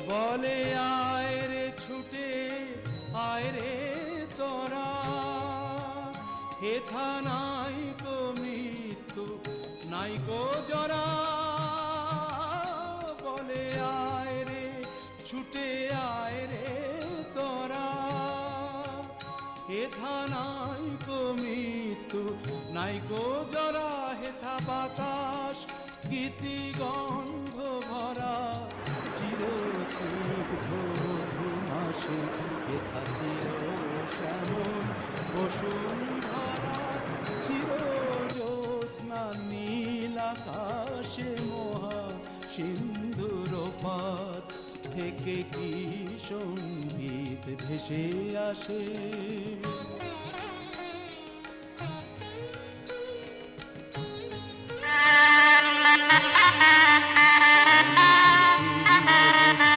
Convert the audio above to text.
বলে আয় রে ছুটে আয় রে তোরা, হেথা নাই কো মৃত্যু নাই কো জরা। বলে আয় রে ছুটে আয় রে তোরা, হেথা নাই কো মৃত্যু নাই কো জরা। হেথা বাতাস গীতি গন্ধ ভরা, চির স্নিগ্ধ মধুমাসে হেথা চির শ্যামল বসুন্ধরা। চির জ্যোৎস্না নীল আকাশে মহা সিন্ধুর পাত থেকে কি সঙ্গীত ভেসে আসে।